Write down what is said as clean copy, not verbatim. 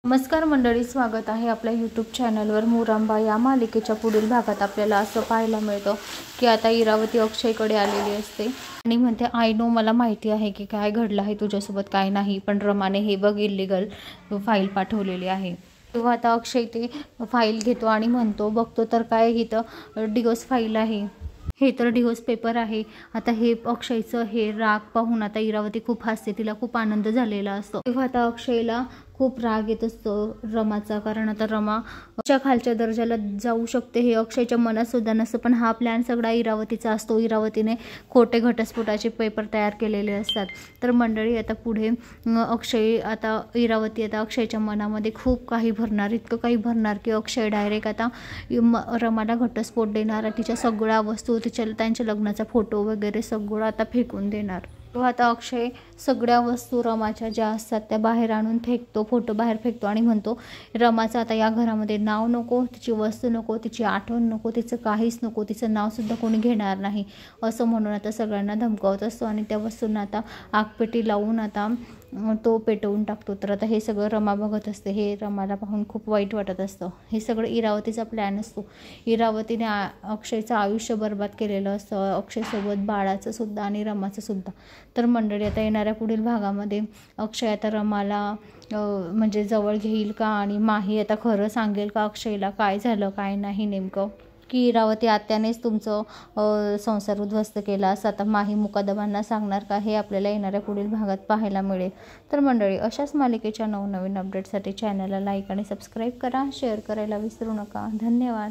नमस्कार मंडळी, स्वागत आहे आपल्या यूट्यूब चॅनलवर। मुरांबा या मालिकेच्या पुढील भागात आपल्याला असं पाहायला मिळतं की आता इरावती अक्षयकडे आलेली असते आणि म्हणते, आय नो, मला माहिती आहे की काय घडलं आहे तुझ्यासोबत, काय नाही, पण रमाने हे बघ इल्लीगल फाईल पाठवलेली आहे। तेव्हा आता अक्षय ते फाईल घेतो आणि म्हणतो, बघतो तर काय, इथं डिवोर्स फाईल आहे, हे तर डिवोर्स पेपर आहे। आता हे अक्षयचं हे राग पाहून आता इरावती खूप हसते, तिला खूप आनंद झालेला असतो। तेव्हा आता अक्षयला खूप राग येत असतो रमाचा, कारण आता रमा खालच्या दर्जाला जाऊ शकते हे अक्षयच्या मनात सुद्धा नसतं, पण हा प्लॅन सगळा इरावतीचा असतो। इरावतीने खोटे घटस्फोटाचे पेपर तयार केलेले असतात। तर मंडळी, आता पुढे इरावती आता अक्षयच्या मनामध्ये खूप काही भरणार, इतकं काही भरणार की अक्षय डायरेक्ट आता रमाला घटस्फोट देणार, तिच्या सगळ्या वस्तू, त्यांच्या लग्नाचा फोटो वगैरे सगळं आता फेकून देणार। तो आता अक्षय सगळ्या वस्तू रमाच्या ज्या असतात त्या बाहेर आणून फेकतो, फोटो बाहेर फेकतो आणि म्हणतो, रमाचं आता या घरामध्ये नाव नको, तिची वस्तू नको, तिची आठवण नको, तिचं काहीच नको, तिचं नावसुद्धा कोणी घेणार नाही, असं म्हणून आता सगळ्यांना धमकावत असतो आणि त्या वस्तूंना आता आगपेटी लावून आता तो पेटवून टाकतो। तर आता हे सगळं रमा बघत असते, हे रमाला पाहून खूप वाईट वाटत असतं। हे सगळं इरावतीचा प्लॅन असतो। इरावतीने अक्षयचं आयुष्य बर्बाद केलेलं असतं, अक्षयसोबत बाळाचं सुद्धा आणि रमाचं सुद्धा। तर मंडळी, आता येणाऱ्या पुढील भागामध्ये अक्षय आता रमाला म्हणजे जवळ घेईल का, आणि माही आता खरं सांगेल का अक्षयला काय झालं काय नाही नेमकं, की इरावती आत्यानेच तुमचं संसार उद्ध्वस्त केला असं आता माही मुकादमांना सांगणार का, हे आपल्याला येणाऱ्या पुढील भागात पाहायला मिळेल। तर मंडळी, अशाच मालिकेच्या नवनवीन अपडेटसाठी चॅनलला लाईक आणि सबस्क्राईब करा, शेअर करायला विसरू नका। धन्यवाद।